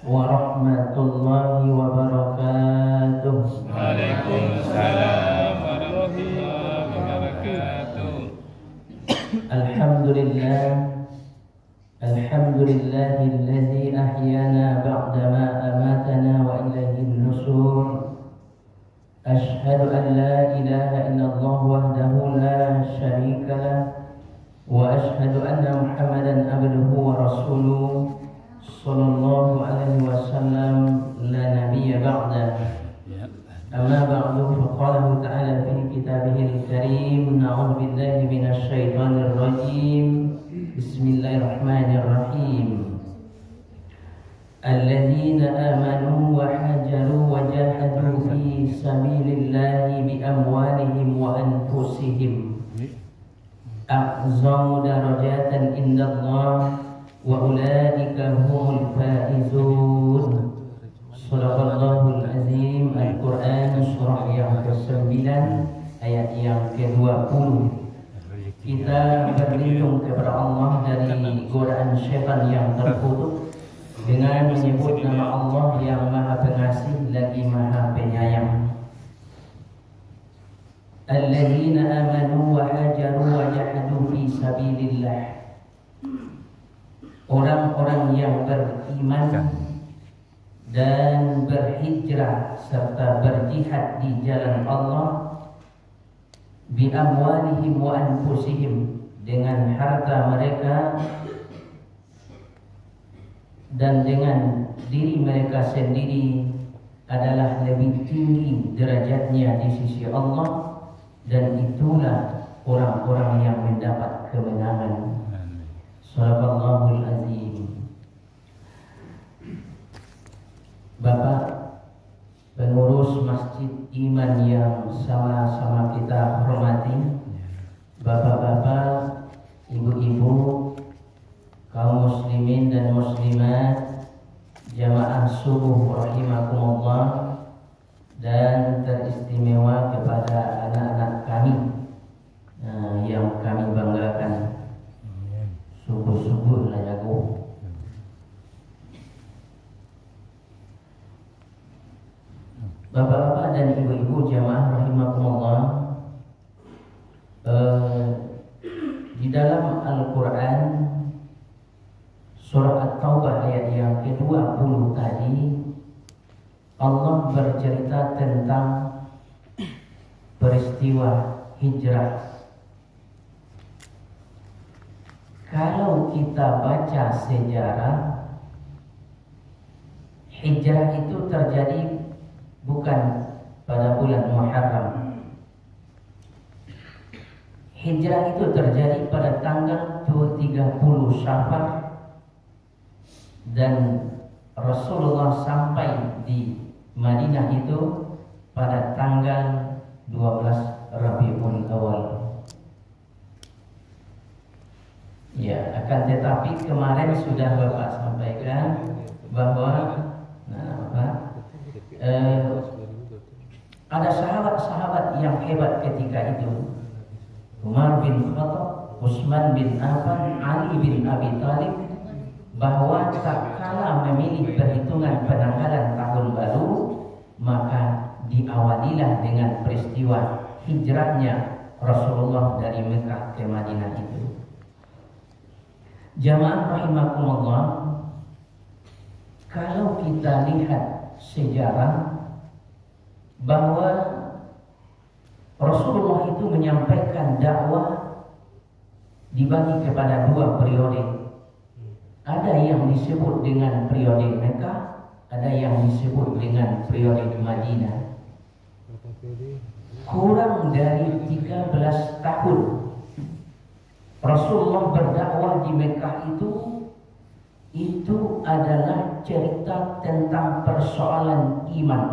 warahmatullahi wabarakatuh. Waalaikumsalam warahmatullahi wabarakatuh. Alhamdulillahilladzi ahyana ba'dama amatana wa ilaihin nusur. Ashhadu an la ilaha illallah wahdahu la syarika lah wa ashhadu anna Muhammadan abduhu wa rasuluh sallallahu alaihi wasallam la nabiyya ba'da. Amma ba'du, faqala ta'ala fi kitabihil karim, na'udzu billahi minasy syaithanir rajim. Bismillahirrahmanirrahim. Alladzina amanu wa hajaru wa jahadu fi sabilillahi bi amwalihim wa anfusihim a'zamu darajatan indallah wa ulaika humul faizun. Shadaqallahul azim. Al-Quran surah yang ke-9 ayat yang ke-20. Kita berlindung kepada Allah dari godaan syaitan yang terkutuk dengan menyebut nama Allah yang Maha Pengasih lagi Maha Penyayang. Alladzina amanu wa hajaru wa jahadu fi sabilillah. Orang-orang yang beriman dan berhijrah serta berjihad di jalan Allah bi amwalihim wa anfusihim, dengan harta mereka dan dengan diri mereka sendiri, adalah lebih tinggi derajatnya di sisi Allah, dan itulah orang-orang yang mendapat kemenangan. Shadaqallahul azim. Bapak pengurus Masjid Iman yang sama-sama kita hormati, bapak-bapak, ibu-ibu, kaum muslimin dan muslimat, jamaah subuh rahimakumullah, dan teristimewa kepada anak-anak kami yang kami banggakan. Subuh-subuh lah jago. Bapak-bapak dan ibu-ibu jamaah rahimakumullah, di dalam Al-Quran surah At-Taubah ayat yang ke-20 tadi, Allah bercerita tentang peristiwa hijrah. Kalau kita baca sejarah, hijrah itu terjadi bukan pada bulan Muharram. Hijrah itu terjadi pada tanggal 30 Syawal, dan Rasulullah sampai di Madinah itu pada tanggal 12 Rabiul Awal. Ya, akan tetapi kemarin sudah Bapak sampaikan bahwa ada sahabat-sahabat yang hebat ketika itu. Umar bin Khattab, Utsman bin Affan, Ali bin Abi Thalib, bahwa tak kala memilih perhitungan penanggalan tahun baru, maka diawalilah dengan peristiwa hijrahnya Rasulullah dari Mekah ke Madinah itu. Jamaah rahimakumullah, kalau kita lihat sejarah bahwa Rasulullah itu menyampaikan dakwah dibagi kepada dua periode. Ada yang disebut dengan periode Mekah, ada yang disebut dengan periode Madinah. Kurang dari 13 tahun Rasulullah berdakwah di Mekah itu adalah cerita tentang persoalan iman,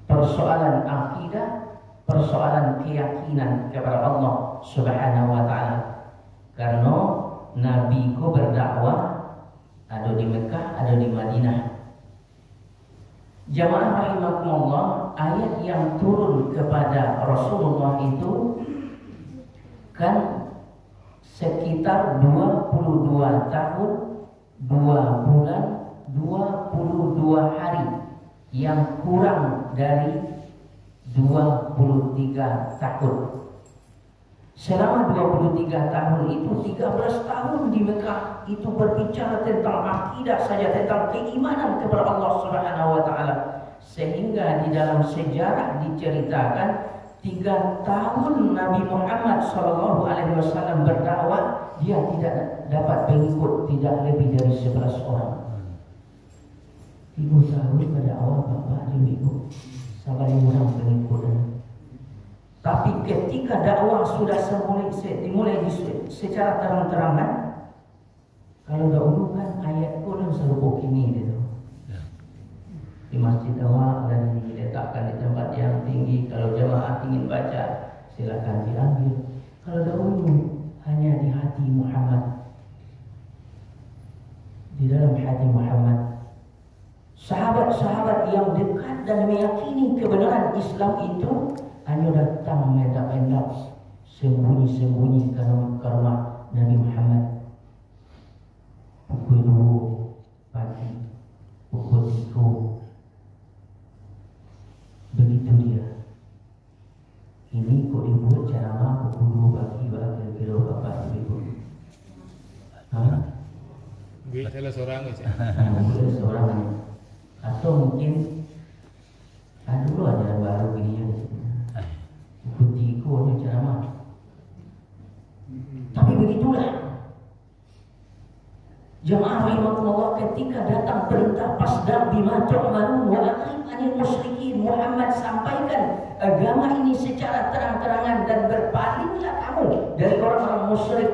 persoalan akidah, persoalan keyakinan kepada Allah Subhanahu wa ta'ala. Karena Nabi ku berdakwah ada di Mekah, ada di Madinah. Jamaah rahimakumullah, ayat yang turun kepada Rasulullah itu kan sekitar 22 tahun 2 bulan 22 hari yang kurang dari 23 tahun. Selama 23 tahun itu 13 tahun di Mekah itu berbicara tentang akidah saja, tentang keimanan kepada Allah Subhanahu wa taala. Sehingga di dalam sejarah diceritakan 3 tahun Nabi Muhammad SAW berdakwah, dia tidak dapat pengikut tidak lebih dari 11 orang. 3 tahun berdakwah bapak ibu, sabar orang pengikut. Tapi ketika dakwah sudah dimulai secara terang-terangan, kalau dahulu kan ayat Quran selalu begini gitu. Di masjid awal dan diletakkan di tempat yang tinggi. Kalau jemaah ingin baca, silakan diambil. Kalau dahulu hanya di hati Muhammad, di dalam hati Muhammad. Sahabat-sahabat yang dekat dan meyakini kebenaran Islam itu hanya datang mendak-mendak sembunyi-sembunyi ke rumah Nabi Muhammad. Pukul 2 pagi, pukul 3. Begitu dia. Ini kok dibuat ceramah pukul 2 pagi kira-kira bapak ibu. Salah seorang aja. Salah seorang aja. Atau mungkin dulu ada baru gini. Putihku ceramah. Tapi begitulah jamaah rahimakumullah, ketika datang perintah fasda' bima tu'marun wa aqim 'anil musyrikin, Muhammad sampaikan agama ini secara terang-terangan dan berpalinglah kamu dari orang-orang musyrik.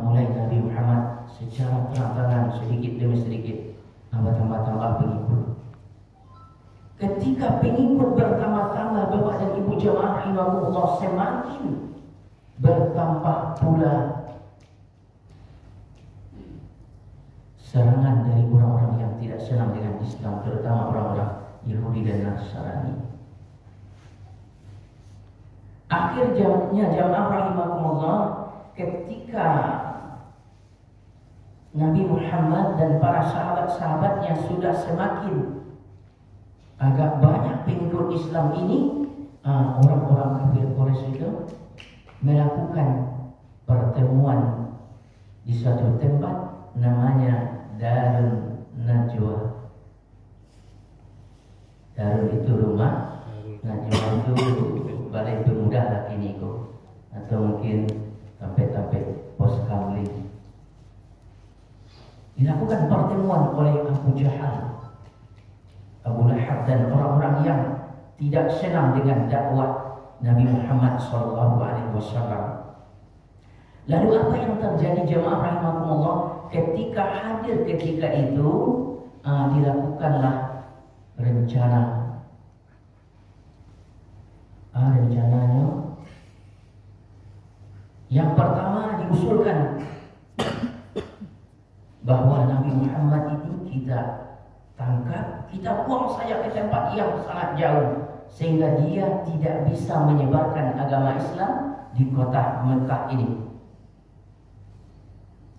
Mulai Nabi Muhammad secara terang-terangan sedikit demi sedikit tambah pengikut. Ketika pengikut bertambah-tambah, bapak dan ibu jamaah rahimakumullah, semakin bertambah pula serangan dari orang-orang yang tidak senang dengan Islam, terutama orang-orang Yahudi dan Nasrani. Akhir zamannya jamaah rahimakumullah, ketika Nabi Muhammad dan para sahabat-sahabatnya sudah semakin agak banyak pengikut Islam ini, orang-orang kafir Quraisy itu melakukan pertemuan di suatu tempat namanya Darun Najwa. Darun itu rumah, Najwa itu balai pemuda lah ini kok, atau mungkin tampet-tampet pos kamling. Dilakukan pertemuan oleh Abu Jahal, Abu Lahab dan orang-orang yang tidak senang dengan dakwah Nabi Muhammad SAW. Lalu apa yang terjadi jemaah rahimakumullah? Ketika hadir ketika itu dilakukanlah rencananya yang pertama diusulkan bahwa Nabi Muhammad ini kita tangkap, kita buang saja ke tempat yang sangat jauh sehingga dia tidak bisa menyebarkan agama Islam di kota Mekah ini.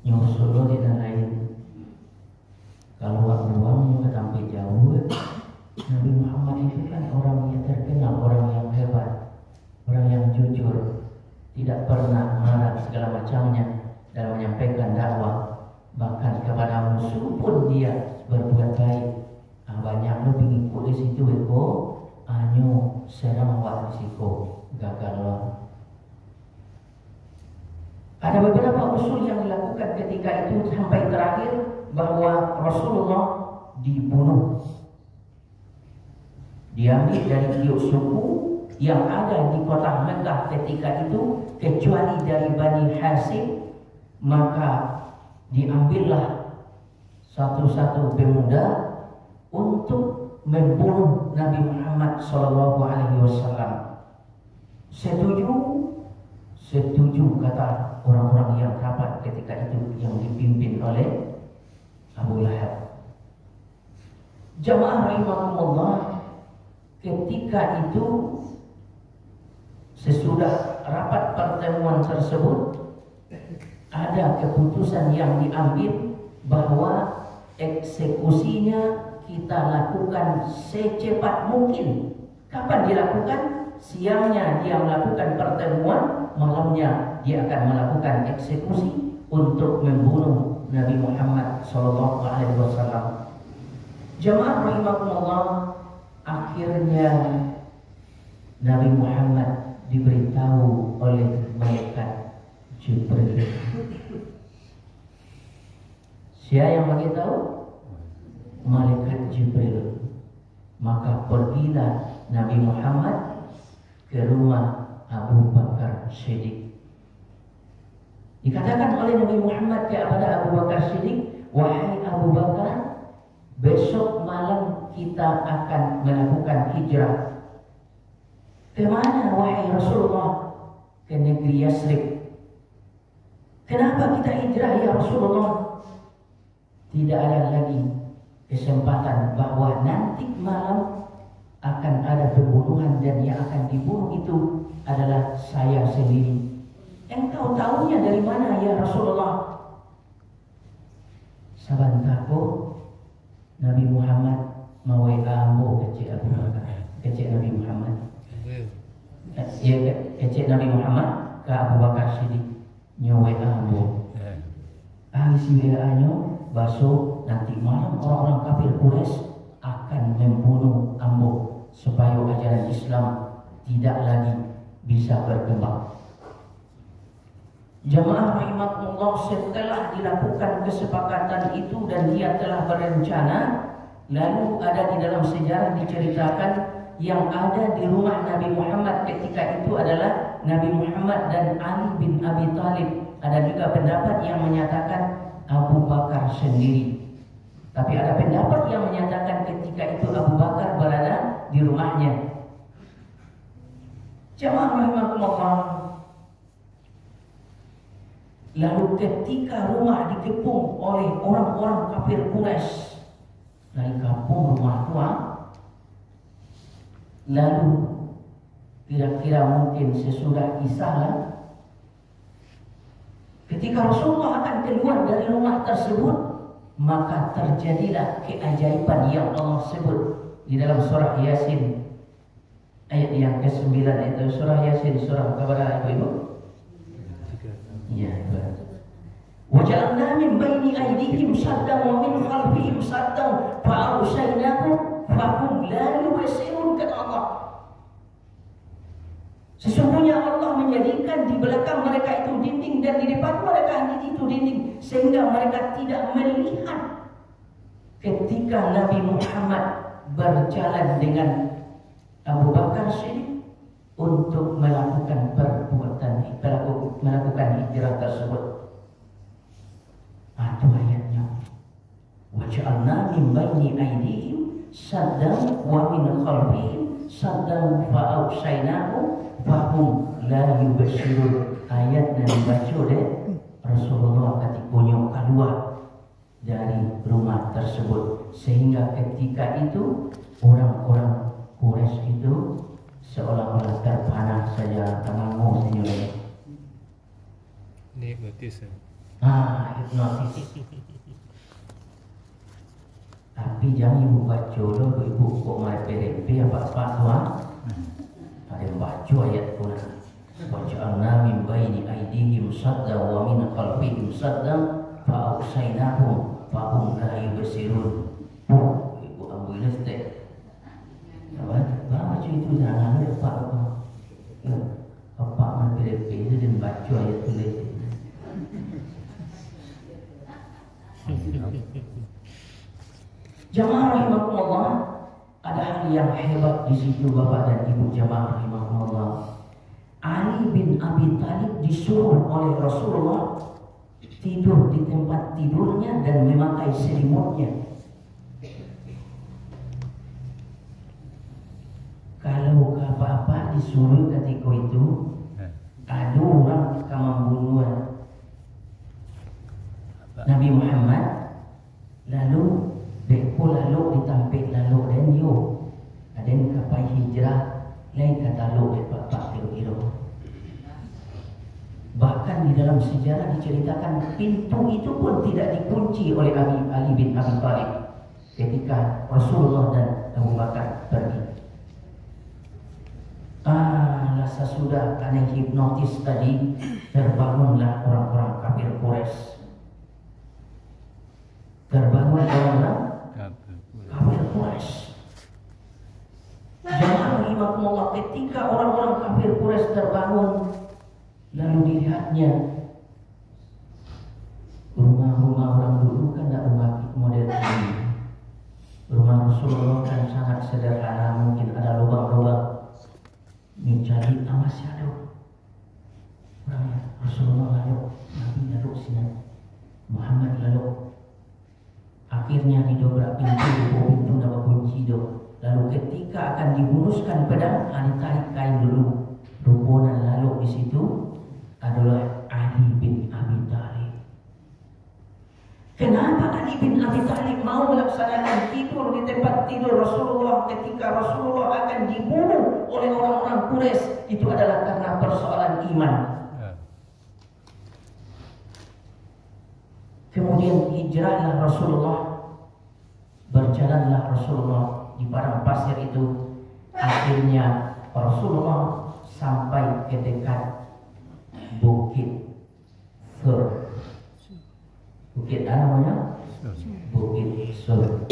Nyusul di lain. Kalau buang ke tempat jauh, Nabi Muhammad itu kan orang yang terkenal, orang yang hebat, orang yang jujur, tidak pernah marah segala macamnya dalam menyampaikan dakwah. Bahkan kepada musuh pun dia berbuat baik. Banyak lo pengikut di situ eko, anyo serang wak risiko gagal lo. Ada beberapa usul yang dilakukan ketika itu sampai terakhir bahwa Rasulullah dibunuh. Diambil dari tiap suku yang ada di kota Mekah ketika itu kecuali dari Bani Hashim, maka diambillah satu-satu pemuda untuk membunuh Nabi Muhammad SAW. Setuju kata orang-orang yang rapat ketika itu yang dipimpin oleh Abu Lahab. Jamaah rahimakumullah, ketika itu sesudah rapat pertemuan tersebut ada keputusan yang diambil bahwa eksekusinya kita lakukan secepat mungkin. Kapan dilakukan? Siangnya dia melakukan pertemuan, malamnya dia akan melakukan eksekusi untuk membunuh Nabi Muhammad SAW. Jamaah rahimakumullah, akhirnya Nabi Muhammad diberitahu oleh malaikat Jibril. Siapa yang beritahu? Malaikat Jibril. Maka pergilah Nabi Muhammad ke rumah Abu Bakar Siddiq. Dikatakan oleh Nabi Muhammad kepada Abu Bakar Siddiq, wahai Abu Bakar, besok malam kita akan melakukan hijrah. Kemana wahai Rasulullah? Ke negeri Yasrib. Kenapa kita hijrah ya Rasulullah? Tidak ada lagi kesempatan bahwa nanti malam akan ada pembunuhan dan yang akan dibunuh itu adalah saya sendiri. Engkau tahunya dari mana ya Rasulullah? Sabantako Nabi Muhammad mau ambo kecil Abu Bakar, kecil Nabi Muhammad. Ya kecil Nabi Muhammad ke Abu Bakar Siddiq nyawa ambo. Ahli WA-nya baso nanti malam orang-orang kafir Quraisy akan membunuh ambo supaya ajaran Islam tidak lagi bisa berkembang. Jamaah rahimakumullah, setelah dilakukan kesepakatan itu dan dia telah berencana, lalu ada di dalam sejarah diceritakan yang ada di rumah Nabi Muhammad ketika itu adalah Nabi Muhammad dan Ali bin Abi Thalib. Ada juga pendapat yang menyatakan Abu Bakar sendiri. Tapi ada pendapat yang menyatakan ketika itu Abu Bakar berada di rumahnya. Jamaah rahimakumullah, lalu ketika rumah dikepung oleh orang-orang kafir Quraisy dari kampung rumah tua, lalu kira-kira mungkin sesudah Isya, ketika Rasulullah akan keluar dari rumah tersebut, maka terjadilah keajaiban yang Allah sebut di dalam surah Yasin ayat yang ke-9 itu. Surah Yasin, surah kepada ibu-ibu. Ya, waja'alna min baini aydihim saddan wa min khalfihim saddan fa'aghshaynahum fahum la yubsirun, kata Allah. Sesungguhnya Allah menjadikan di belakang mereka itu dinding dan di depan mereka itu dinding sehingga mereka tidak melihat ketika Nabi Muhammad berjalan dengan Abu Bakar Siddiq untuk melakukan melakukan hijrah tersebut. Itu ayatnya. Waja'alna min baini aydihim saddan wa min khalfihim saddan fa'aghshaynahum fahum la yubsirun. Ayat yang dibaca oleh Rasulullah ketika keluar dari rumah tersebut, sehingga ketika itu orang-orang Quraisy itu seolah-olah terpana saja, termangu senyum. Hipnotis. Hipnotis. Tapi jangan ibu baca dulu, ibu kok malah PDP apa-apa tuan. Ada yang baca ayat Quran. Waja'alna min baini aydihim saddan wa min khalfihim saddan fa'aghshaynahum fahum la yubsirun. Ibu ambulans teh. Baca itu jangan lupa apa malah PDP itu dan baca ayat tulis. Jamaah rahimakumullah, ada hal yang hebat di situ Bapak dan Ibu jamaah rahimakumullah. Ali bin Abi Thalib disuruh oleh Rasulullah tidur di tempat tidurnya dan memakai selimutnya. Kalau apa-apa disuruh ketika itu, ada orang akan membunuh Nabi Muhammad, lalu beko lalu ditampik lalu dan yo ada yang kapai hijrah lain kata lalu bapak kira-kira Bahkan di dalam sejarah diceritakan pintu itu pun tidak dikunci oleh Ali bin Abi Thalib ketika Rasulullah dan Abu Bakar pergi. Sesudah karena hipnotis tadi, terbangunlah orang-orang kafir Quraisy. Terbangun orang-orang kafir Quraisy. Jamaah rahimakumullah, ketika orang-orang kafir Quraisy terbangun, lalu dilihatnya rumah-rumah orang dulu kan tidak rumah modern ini. Rumah Rasulullah kan sangat sederhana, mungkin ada lubang-lubang. Mencari masih ada orangnya. Rasulullah lalu, Nabi lalu sini, Muhammad lalu. Akhirnya didobrak pintu nama kunci do. Lalu ketika akan dibunuskan pedang, ditarik kain dulu. Rombongan lalu di situ adalah Ali bin Abi Thalib. Kenapa Ali bin Abi Thalib mau melaksanakan tidur di tempat tidur Rasulullah ketika Rasulullah akan dibunuh oleh orang-orang Quraisy? Itu adalah karena persoalan iman. Kemudian hijrahlah Rasulullah, berjalanlah Rasulullah di padang pasir itu. Akhirnya Rasulullah sampai ke dekat Bukit Sur. Bukit apa namanya? Bukit Sur.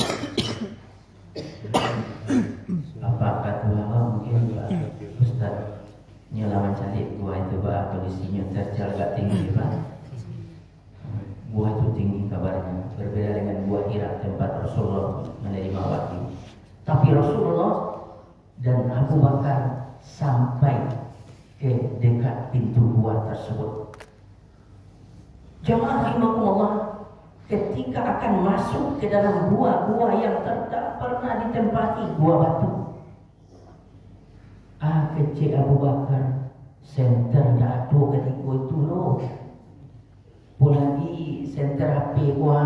Apa kata mungkin Pak Ustaz nyelaman cari gua itu Pak, kondisinya terjal agak tinggi Pak. Gua itu tinggi kabarnya, berbeda dengan gua Hira tempat Rasulullah menerima wahyu. Tapi Rasulullah dan Abu Bakar sampai ke dekat pintu gua tersebut. Jamaah rahimakumullah, ketika akan masuk ke dalam gua yang tidak pernah ditempati, gua batu. Kecil Abu Bakar center dah tu ketika itu loh. Lagi center HP gua.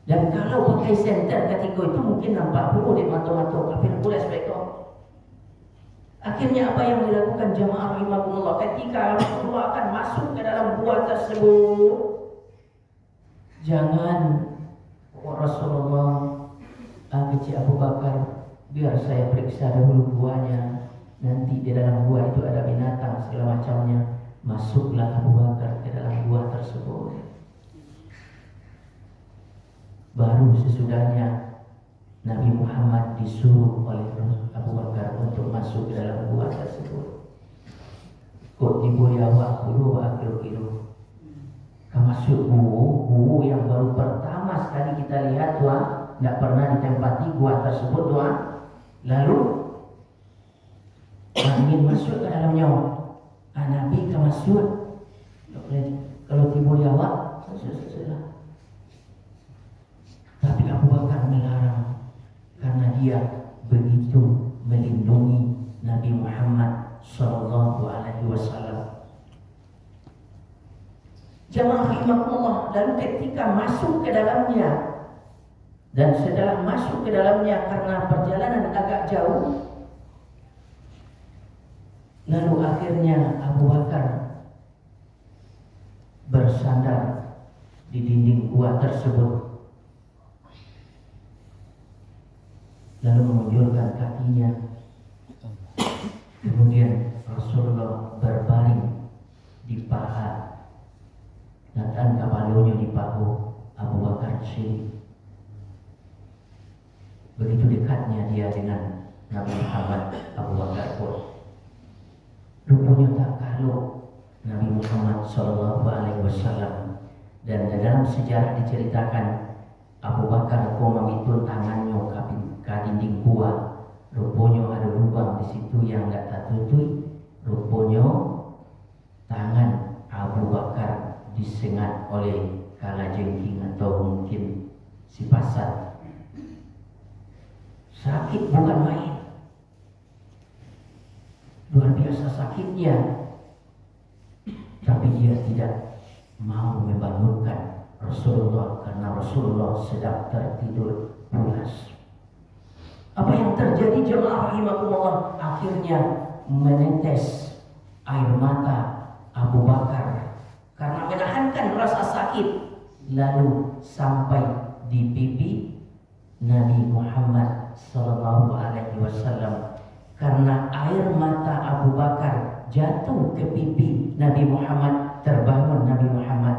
Dan kalau pakai center ketika itu mungkin nampak dulu di mata-mata kafir Quraisy mereka. Akhirnya apa yang dilakukan jamaah rahimahullah ketika Rasulullah akan masuk ke dalam gua tersebut? Jangan Rasulullah, kecil Abu Bakar, biar saya periksa dahulu guanya. Nanti di dalam gua itu ada binatang segala macamnya. Masuklah Abu Bakar ke dalam gua tersebut. Baru sesudahnya Nabi Muhammad disuruh oleh Abu Bakar untuk masuk ke dalam gua tersebut. Kok diboleh awak dulu akhir-akhir. Masuk gua yang baru pertama sekali kita lihat tuan, tidak pernah ditempati gua tersebut tuan. Lalu ingin masuk ke dalamnya. Nabi ke masuk. Kalau diboleh awak, sudah. Tapi Abu Bakar melarang karena dia begitu melindungi Nabi Muhammad Sallallahu Alaihi Wasallam. Jamaah rahimakumullah, lalu ketika masuk ke dalamnya dan setelah masuk ke dalamnya karena perjalanan agak jauh, lalu akhirnya Abu Bakar bersandar di dinding gua tersebut, lalu menunjukkan kakinya. Kemudian Rasulullah berbaring di paha dan kepalanya di bahu Abu Bakar sini. Begitu dekatnya dia dengan Nabi Muhammad, Abu Bakar pun rupanya tak kalah Nabi Muhammad Sallallahu Alaihi Wasallam. Dan dalam sejarah diceritakan Abu Bakar mengambil tangannya ke dinding gua. Rupanya ada lubang di situ yang tak tertutup. Rupanya tangan Abu Bakar disengat oleh kalajengking atau mungkin si pasar. Sakit bukan main, luar biasa sakitnya. Tapi dia tidak mau membangunkan Rasulullah karena Rasulullah sedang tertidur pulas. Apa yang terjadi jemaah rahimakumullah? Akhirnya menetes air mata Abu Bakar karena menahankan rasa sakit lalu sampai di pipi Nabi Muhammad sallallahu alaihi wasallam. Karena air mata Abu Bakar jatuh ke pipi Nabi Muhammad, terbangun Nabi Muhammad.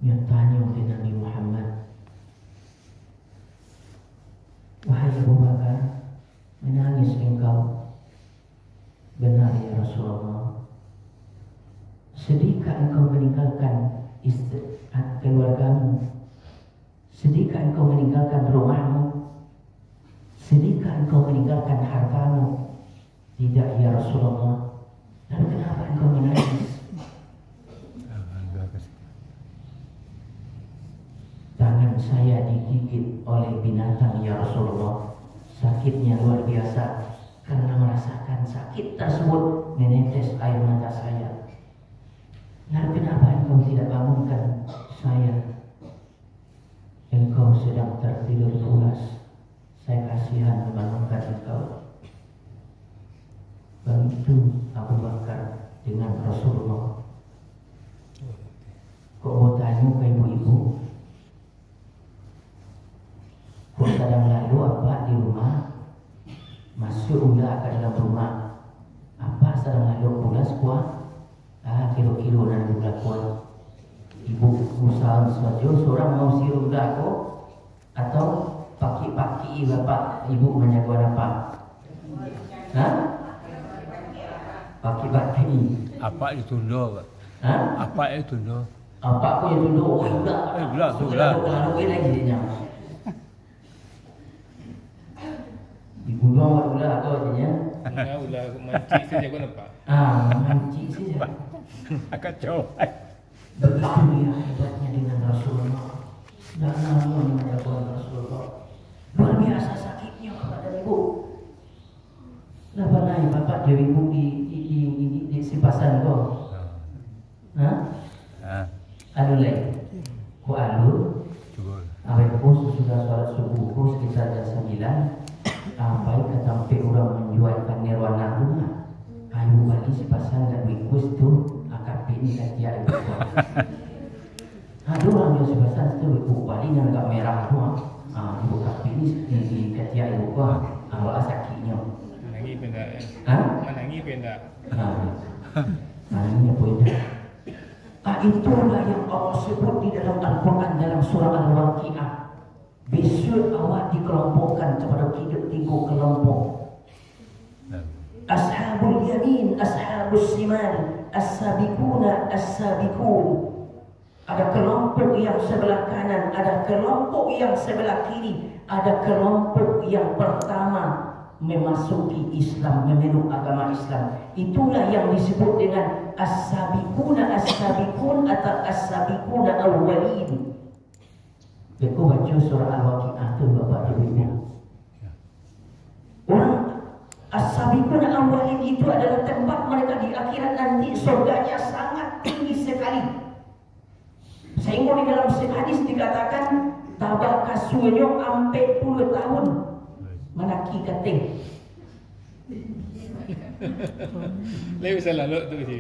Dia tanya ke Nabi Muhammad, "Wahai Abu Bakar, menangis engkau?" "Benar ya Rasulullah." "Sedihkah engkau meninggalkan keluargamu? Sedihkah engkau meninggalkan rumahmu? Sedihkah engkau meninggalkan hartamu?" "Tidak ya Rasulullah." "Lalu kenapa engkau menangis?" "Tangan saya digigit oleh binatang ya Rasulullah. Sakitnya luar biasa. Karena merasakan sakit tersebut menetes air mata saya." "Lalu kenapa engkau tidak bangunkan saya?" "Engkau sedang tertidur pulas. Saya kasihan membangunkan engkau." Begitu Abu Bakar dengan Rasulullah. "Kok mau tanya ke ibu-ibu? Kok sedang lalu apa di rumah? Masuk ulah ke dalam rumah. Apa sedang lalu pulas kuah? Kilo-kilo dan ulah kuah. Ibu usaha saja seorang mau sirup aku atau paki-paki bapak ibu menjaga apa? Hah? Paki-paki. Apa itu tunduk? Hah? Apa itu tunduk? Apa aku yang tunduk? Oh, udah. Udah. Lalu lagi dia. Ibu doang udah aku artinya. Ulah mancing saja kau nampak. Mancing saja. Kacau. Begitu dia hebatnya dengan Rasulullah. Dan namun menjaga Rasulullah. Luar biasa sakitnya kepada ibu. Kenapa naik bapak dia ibu di sipasan kau? Hah? Anu lain. Ku alu. Awet ku sudah sholat subuh ku sekitar jam 9. Sampai ke tempat orang menjualkan nirwana rumah. Ayu balik sipasan dan wikus tu akap ini kan dia ibu. Ada orang yang sipasan tu wiku balik yang agak merah tu. Ibu kapi ini di katia ibu ku. Awal sakitnya. Manangi pendak. Manangi pendak. Manangi pendak. Itulah yang Allah sebut di dalam Al-Quran dalam surah Al-Waqi'ah. Besok awak dikelompokkan kepada tiga kelompok. Ashabul yamin, ashabus siman, as-sabiquna, as-sabiqun. Ada kelompok yang sebelah kanan, ada kelompok yang sebelah kiri, ada kelompok yang pertama memasuki Islam, memeluk agama Islam. Itulah yang disebut dengan as-sabiquna as-sabiqun atau as-sabiquna awwalin. Aku baca surah Al-Waqi'ah tu bapak ibu. Orang as-sabiqun awwalin itu adalah tempat mereka di akhirat nanti, surganya sangat tinggi sekali. Sehingga di dalam hadis dikatakan tabak kasunya sampai 10 tahun menaki kating. Lepas lalu tu je.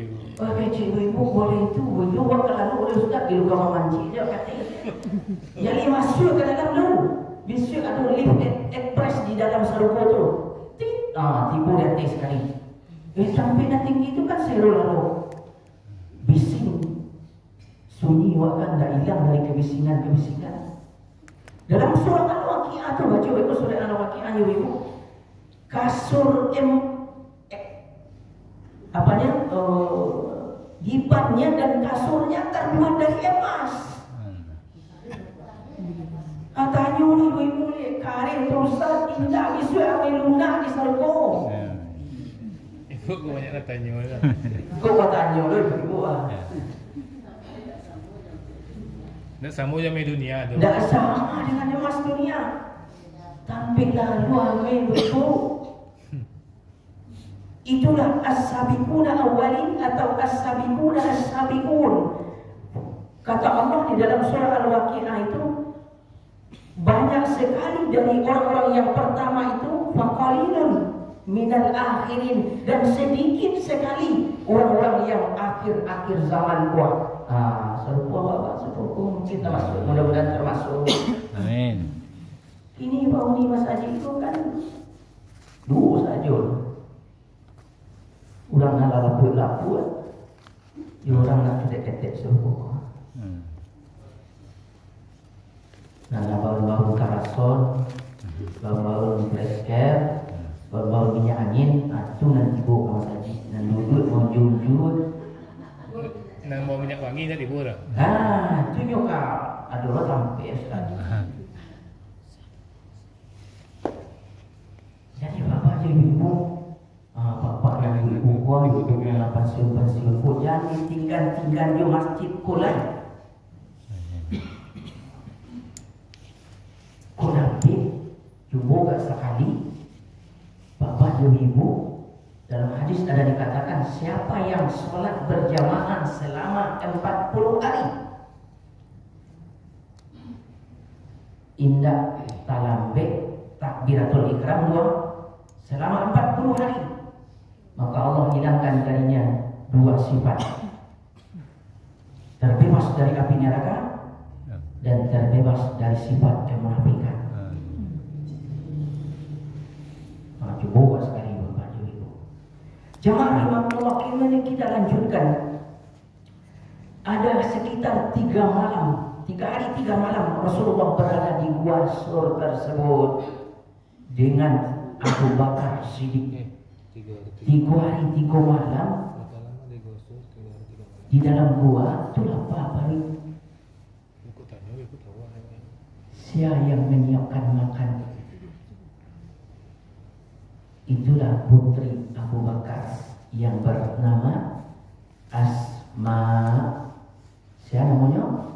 Cikgu ibu boleh itu, ibu buat lalu boleh ustaz di luar mancing dia kating. Jadi masuk ke dalam lu. Besok ada lift express di dalam Saruko tu. Tipu di atas sekali. Sampai dah tinggi itu kan seru lalu. Bising. Sunyi wakan dah hilang dari kebisingan-kebisingan. Dalam surah Al-Waqi'ah tu baca ibu surah Al-Waqi'ah ibu. Kasur dipatnya dan kasurnya terbuat dari emas. Katanya ibu-ibu ni karir terusan indah bisu ambil lunak di Saruko. Ibu kau banyak nak tanya lah. Kau tanya lu ibu Nak sama je main dunia tu. Tak sama dengan emas dunia. Tapi lalu ambil ibu. Itulah as-sabiquna awwalin atau as-sabiquna as-sabiqun. Kata Allah di dalam surah Al-Waqi'ah itu, banyak sekali dari orang-orang yang pertama itu faqalilun minal akhirin, dan sedikit sekali orang-orang yang akhir-akhir zaman kuat. Serupa bapak sepupu kita masuk, mudah-mudahan termasuk. Amin. Ini Pak Uni Mas Haji itu kan dua saja. Orang nak laput-laput, orang nak ketek-ketek serupa. Nah, baru-baru karason, baru-baru presker, baru-baru minyak angin, itu nanti bawa Mas Haji. Dan duduk mau jujur. Nang mau minyak wangi tadi pura. Itu juga ada orang sampai sekali. Jadi bapak jadi ibu, bapak dan ibu gua hidup dalam pensiun-pensiun. Jangan tinggal di masjid kulai. Kau nabi, cuma gak sekali. Bapak dan ibu, dalam hadis ada dikatakan siapa yang sholat berjamaah selama 40 hari, indah talambe takbiratul ikram selama 40 hari, maka Allah hilangkan darinya dua sifat: terbebas dari api neraka dan terbebas dari sifat kemunafikan. Coba sekali Bapak Ibu. Jemaah rahimahullah, ini kita lanjutkan. Ada sekitar 3 hari 3 malam Rasulullah berada di gua Sur tersebut dengan Abu Bakar Siddiq. 3 hari 3 malam di dalam gua. Itulah apa baru siapa yang menyiapkan makan. Itulah putri Abu Bakar yang bernama Asma. Siapa namanya?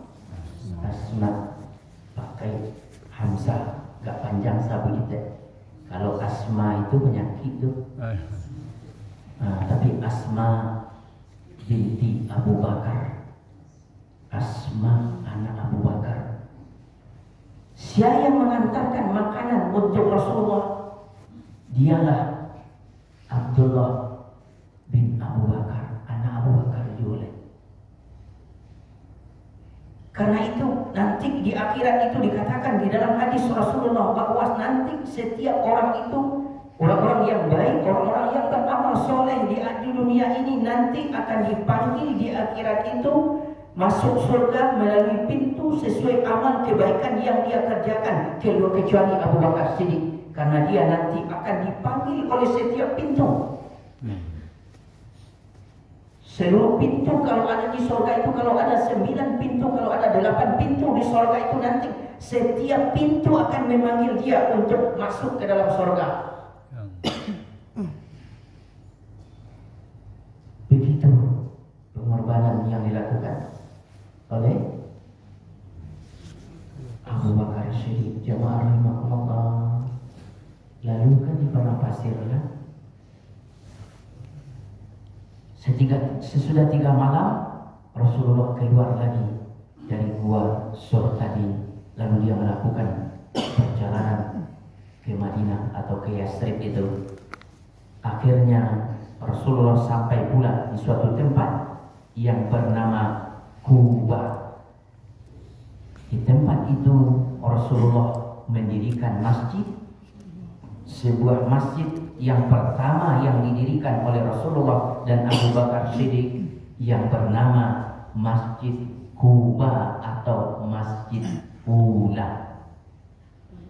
Asma. Pakai Hamzah, gak panjang sabu itu. Kalau Asma itu penyakit tuh. Tapi Asma binti Abu Bakar. Asma anak Abu Bakar. Siapa yang mengantarkan makanan untuk Rasulullah? Dialah Abdullah bin Abu Bakar, anak Abu Bakar juga. Karena itu nanti di akhirat itu dikatakan di dalam hadis Rasulullah bahwa nanti setiap orang itu, orang-orang yang baik, orang-orang yang beramal soleh di dunia ini nanti akan dipanggil di akhirat itu masuk surga melalui pintu sesuai amal kebaikan yang dia kerjakan, kecuali Abu Bakar Siddiq. Karena dia nanti akan dipanggil oleh setiap pintu. Seluruh pintu kalau ada di surga itu, kalau ada 9 pintu, kalau ada 8 pintu di surga itu, nanti setiap pintu akan memanggil dia untuk masuk ke dalam surga. Begitu pengorbanan yang dilakukan oleh Abu Bakar Siddiq. Jemaah rahimahullah. Lalu kan di padang pasir kan? Sesudah 3 malam Rasulullah keluar lagi dari gua Sur tadi. Lalu dia melakukan perjalanan ke Madinah atau ke Yathrib itu. Akhirnya Rasulullah sampai pula di suatu tempat yang bernama Kuba. Di tempat itu Rasulullah mendirikan masjid. Sebuah masjid yang pertama yang didirikan oleh Rasulullah dan Abu Bakar Siddiq yang bernama Masjid Kuba atau Masjid Ula.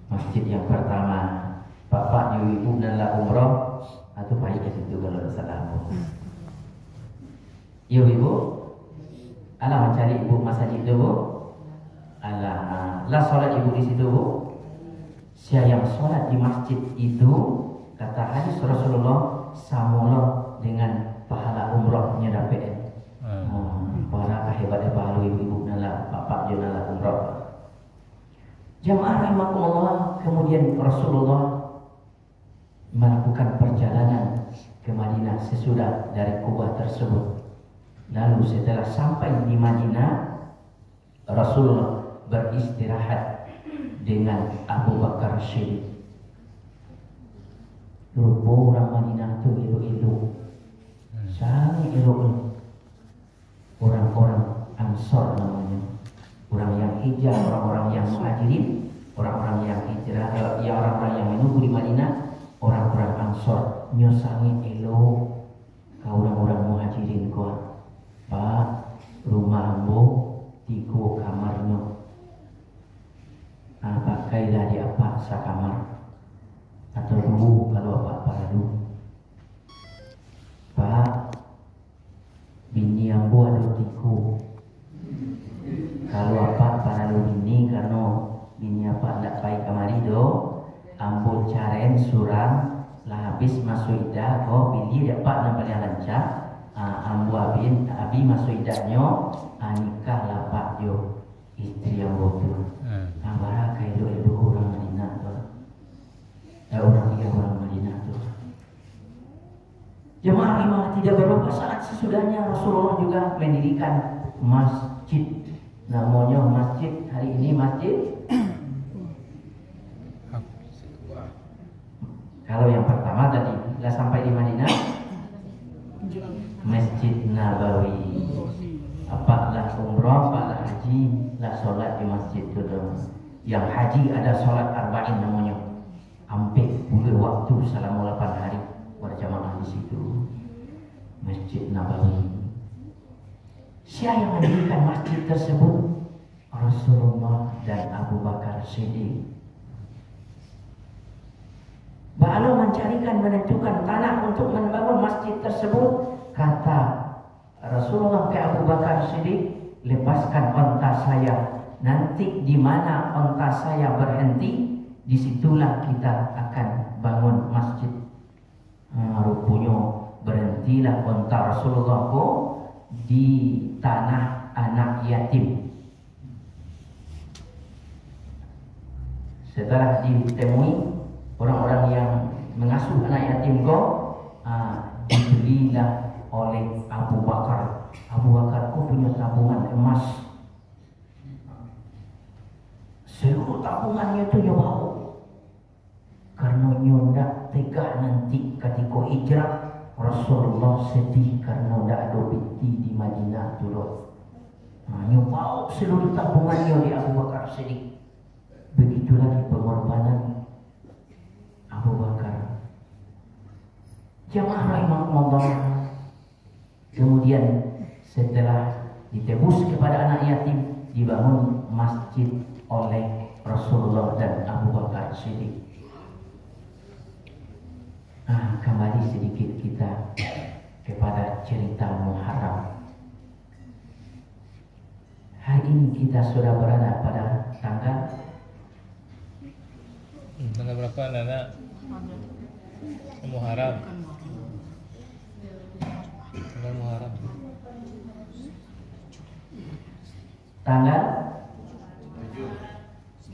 Masjid yang pertama. Bapak ibu dan umroh atau baik ke situ kalau salah. Ibu, alah mencari ibu masjid itu, Bu. Alah, lah sholat ibu di situ, Bu. Siapa yang sholat di masjid itu, kata hadis Rasulullah, samula dengan pahala umrohnya dapat. Pahala hebatnya pahala ibu-ibu nala, bapak juga nala umroh. Jamaah rahimakumullah, kemudian Rasulullah melakukan perjalanan ke Madinah sesudah dari Kuba tersebut. Lalu setelah sampai di Madinah, Rasulullah beristirahat dengan Abu Bakar Siddiq. Rupo orang Madinah tu elok-elok, sangat elok. Orang-orang Ansor namanya, orang yang hijrah, orang-orang yang muhajirin, orang-orang yang hijrah, ya orang-orang yang menunggu di Madinah, orang-orang Ansor nyo sangat elok. Kau orang-orang muhajirin kau, Pak, rumah ambo 3 kamarnya. Pakailah dia apa sakamar atau dulu kalau apa paradu. Pak, bini ambo ada 3. Kalau apa paradu bini karena bini apa ndak baik kamari do, ambo caren surang lah habis masuk ida kau pilih dia pak yang paling lancar. Ambo abi masuk idanya nikah lah pak yo istri ambo tu. Ambara kayak itu orang Madinah tu. Orang Madinah tu. Jemaah memang tidak beberapa saat sesudahnya Rasulullah juga mendirikan masjid. Namanya masjid hari ini masjid. Kalau yang pertama tadi lah sampai di Madinah Masjid Nabawi. Apakah umrah, apakah haji, lah solat di masjid itu dong. Yang haji ada solat arba'in namanya. Hampir puluh waktu selama 8 hari berjamaah di situ. Masjid Nabawi. Siapa yang mendirikan masjid tersebut? Rasulullah dan Abu Bakar Siddiq. Ba'alo menentukan tanah untuk membangun masjid tersebut. Kata Rasulullah ke Abu Bakar Siddiq, lepaskan onta saya. Nanti di mana onta saya berhenti, disitulah kita akan bangun masjid. Rupanya berhentilah onta Rasulullah di tanah anak yatim. Setelah ditemui orang-orang yang mengasuh anak yatim dibelilah oleh Abu Bakar. Abu Bakar punya tabungan emas. Seluruh tabungannya itu dia bawa. Karena ndak tega nanti ketika hijrah Rasulullah sedih karena ndak ada binti di Madinah dulu. Dia bawa seluruh tabungannya di Abu Bakar sedih. Begitu lagi pengorbanan Abu Bakar. Jamaah rahimahumullah. Kemudian setelah ditebus kepada anak yatim, dibangun masjid oleh Rasulullah dan Abu Bakar Siddiq. Kembali sedikit kita kepada cerita Muharram. Hari ini kita sudah berada pada tanggal berapa anak Muharram? Tanggal Muharram. Tanggal 9.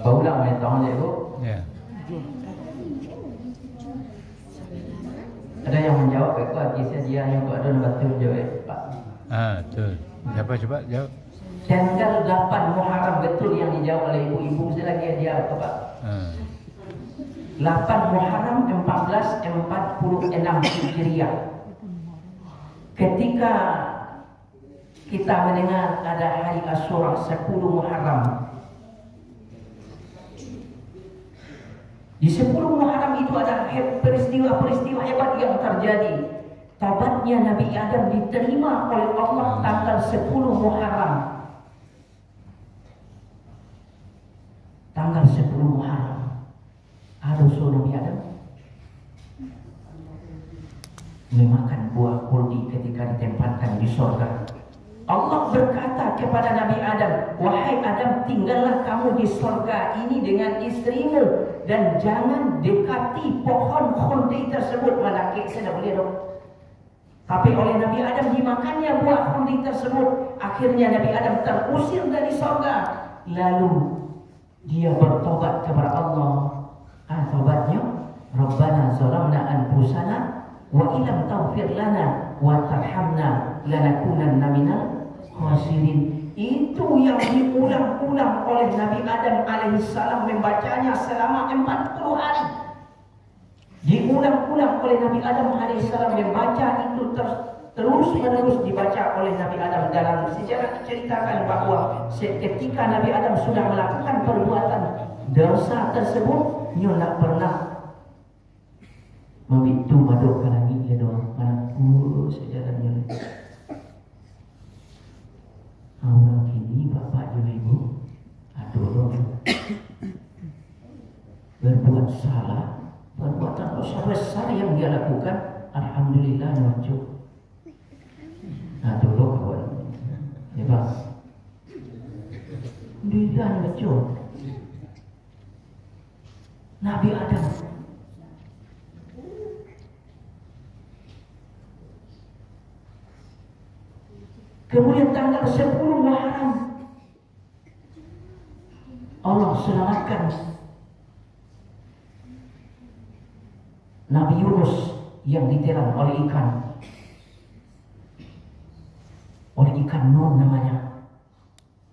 Paulang main tahun dia bu. Ya. Ada yang menjawab aku kisah dia yang kau ada betul jawab Pak. Betul. Siapa coba jawab? Tanggal 8 Muharram betul yang dijawab oleh ibu-ibu. Saya lagi dia apa Pak? 8 Muharram 1446 Hijriah. Ketika kita mendengar ada hari Asyura 10 Muharram. Di 10 Muharram itu ada peristiwa-peristiwa hebat yang terjadi. Taubatnya Nabi Adam diterima oleh Allah tanggal 10 Muharram. Tanggal 10 Muharram. Ada usul Nabi Adam memakan buah khuldi ketika ditempatkan di surga. Allah berkata kepada Nabi Adam, wahai Adam, tinggallah kamu di surga ini dengan istrimu dan jangan dekati pohon khuldi tersebut. Malaki saya tak boleh dong. Tapi oleh Nabi Adam dimakannya buah khuldi tersebut. Akhirnya Nabi Adam terusir dari surga. Lalu dia bertobat kepada Allah. Tobatnya, Rabbana zalamna anfusana wa illam taghfir lana wa tarhamna lanakunanna minal khasirin. itu yang diulang-ulang oleh Nabi Adam alaihissalam membacanya selama 40 hari. Diulang-ulang oleh Nabi Adam alaihissalam membaca itu terus-menerus dibaca oleh Nabi Adam. Dalam sejarah diceritakan bahwa ketika Nabi Adam sudah melakukan perbuatan dosa tersebut, dia tak pernah membitu maduk ke langit dia doang. Anakku sejarahnya. Orang kini bapak dan ibu aduh berbuat salah, perbuatan dosa besar yang dia lakukan, alhamdulillah muncul. Nah dulu kawan, ya bang, dia muncul. Nabi Adam kemudian tanggal 10 Muharram Allah selamatkan Nabi Yunus yang ditelan oleh ikan Nun namanya.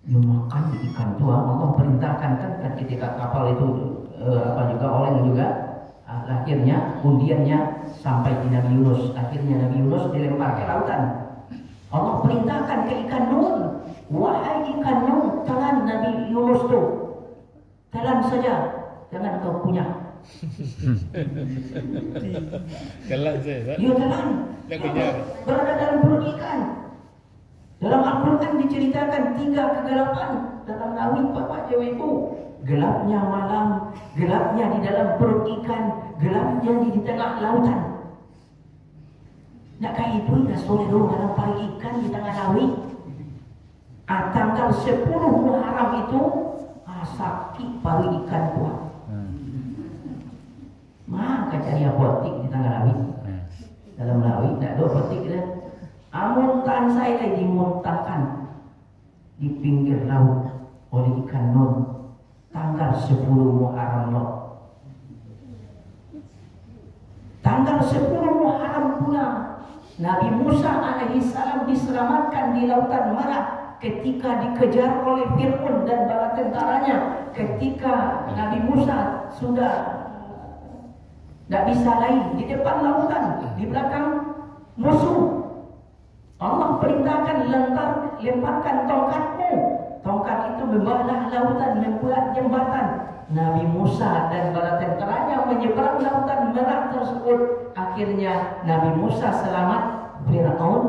Dia makan ikan tua. Allah perintahkan kan ketika kapal itu juga oleng juga. Akhirnya undiannya sampai di Nabi Yunus. Akhirnya Nabi Yunus dilempar ke lautan. Allah perintahkan ke ikan Nun, wahai ikan Nun, telan Nabi Yunus tuh, telan saja, jangan kau punya. Telan saya. Dia telan. Berada dalam perut ikan. Dalam Al-Quran diceritakan 3 kegelapan dalam langit bapak cewek ibu. Gelapnya malam, gelapnya di dalam perut ikan, gelapnya di tengah lautan. Nakkah itu dah soleh dulu dalam pari ikan di tengah laut. Tanggal 10 Muharram itu sakit pari ikan kuat. Maka cari apotik di tengah laut. Dalam laut tak ada apotik dah. Amuntan saya lagi dimuntahkan di pinggir laut oleh ikan Nun tanggal 10 Muharram lo. Tanggal 10 Muharram pula Nabi Musa alaihissalam diselamatkan di Lautan Merah ketika dikejar oleh Fir'aun dan bala tentaranya. Ketika Nabi Musa sudah tidak bisa lain di depan lautan, di belakang musuh, Allah perintahkan lemparkan tongkatmu. Tongkat itu membelah lautan, membuat jembatan. Nabi Musa dan bala tentaranya menyeberang Lautan Merah tersebut. Akhirnya Nabi Musa selamat, Fir'aun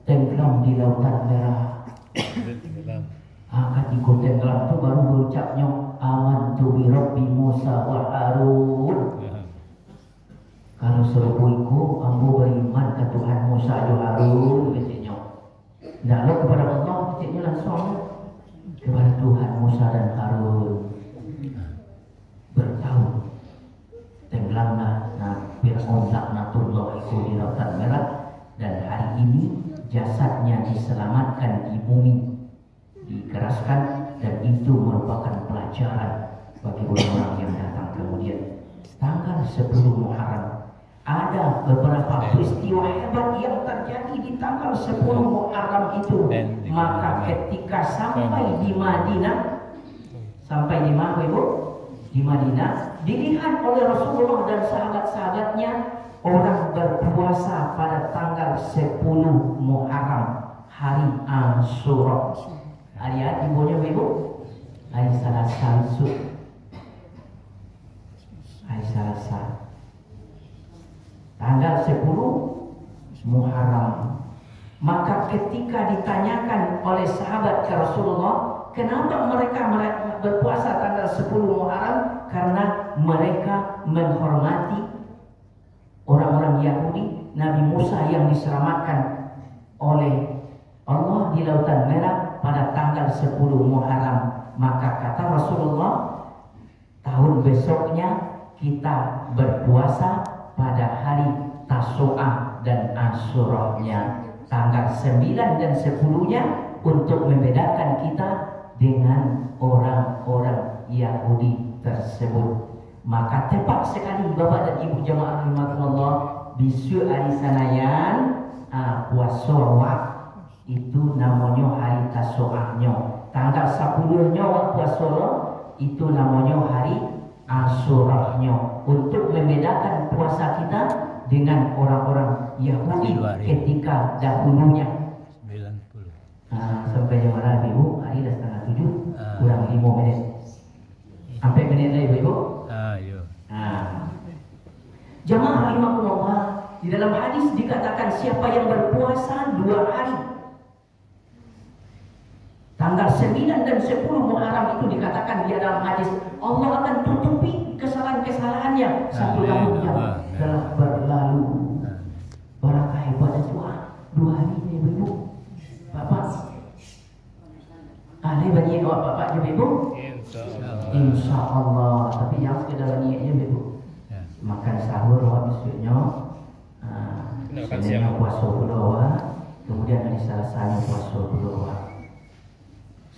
tenggelam di Lautan Merah. Ketika tenggelam itu baru berucapnya amantu bi Rabbi Musa wa Harun. Kalau serupuiku, ambo beriman ke Tuhan Musa dan Harun, biasanya. Tidaklah kepada Allah, biasanya langsung kepada Tuhan Musa dan Harun. Bertahun tenggelamlah Fir'aun laknatullah itu di Lautan Merah, dan hari ini jasadnya diselamatkan di bumi, dikeraskan, dan itu merupakan pelajaran bagi orang-orang yang datang kemudian. Tanggal 10 Muharram ada beberapa peristiwa hebat yang terjadi di tanggal 10 Muharram itu. Maka ketika sampai di Madinah, sampai di mana ibu? Di Madinah, dilihat oleh Rasulullah dan sahabat-sahabatnya orang berpuasa pada tanggal 10 Muharram, hari Asyura. Hari ibunya ibu? Hari Selasa itu. Hari Selasa. Tanggal 10 Muharram. Maka ketika ditanyakan oleh sahabat ke Rasulullah, kenapa mereka berpuasa tanggal 10 Muharram? Karena mereka menghormati orang-orang Yahudi, Nabi Musa yang diselamatkan oleh Allah di Lautan Merah pada tanggal 10 Muharram. Maka kata Rasulullah, tahun besoknya kita berpuasa pada hari Tasu'ah dan Asyurahnya, tanggal 9 dan 10-nya, untuk membedakan kita dengan orang-orang Yahudi tersebut. Maka tepat sekali Bapak dan Ibu jamaah rahimakumullah, bisu hari sanayan puasa wak itu namanya hari Tasu'ahnya. Tanggal 10-nya wak puasa itu namanya hari Asyurahnya, untuk membedakan puasa kita dengan orang-orang Yahudi ketika dahulunya. 90. Sampai jam mana ibu? Hari dah setengah 7 kurang 5 menit. Sampai menit lagi ibu? Ya. Jamaah rahimakumullah, di dalam hadis dikatakan siapa yang berpuasa 2 hari, tanggal 9 dan 10 Muharram, itu dikatakan di dalam hadis Allah akan tutupi kesalahan-kesalahannya satu tahun yang telah berlalu. Barakah hebatnya doa 2 hari ini ibu. Bapak banyak bapak juga ibu. Insya Allah. Tapi yang sekedar niatnya ibu. Makan sahur besoknya, sebenarnya puasa pula, kemudian hari Selasanya puasa pula.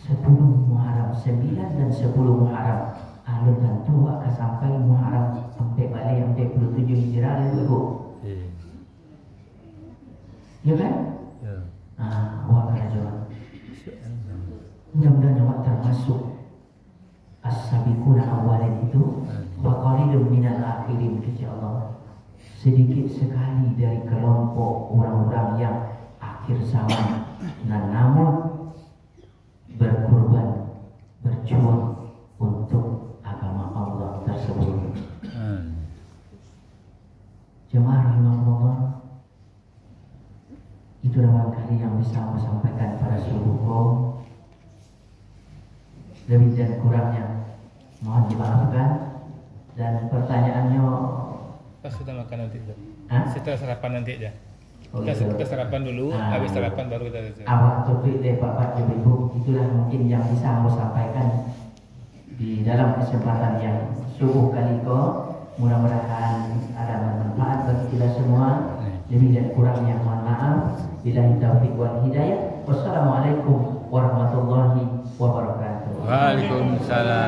10 Muharram, 9 dan 10 Muharram. Alun tentu akan sampai Muharram sampai balik sampai 27 Hijrah ibu. Ya kan? Ya. Awak kerajaan. Mudah-mudahan awak termasuk as-sabiquna awalin itu, wa qalilun minal akhirin, insyaallah. Sedikit sekali dari kelompok orang-orang yang akhir zaman, dan namun berkorban, berjuang untuk agama Allah tersebut. Jemaah rahimahullah, itulah barangkali yang bisa saya sampaikan pada subuhku. Lebih dan kurangnya mohon dimaafkan. Dan pertanyaannya Pas kita makan nanti aja. Hah? Setelah sarapan nanti aja. Oh, Kita, gitu. kita sarapan dulu, habis sarapan baru kita aja. awak topik dari Bapak Ibu, itulah mungkin yang bisa saya sampaikan di dalam kesempatan yang subuh kali ini. Mudah-mudahan ada manfaat bagi kita semua. Lebih dan kurangnya mohon maaf. Billahi taufiq wal hidayah. Wassalamualaikum warahmatullahi wabarakatuh. Waalaikumsalam.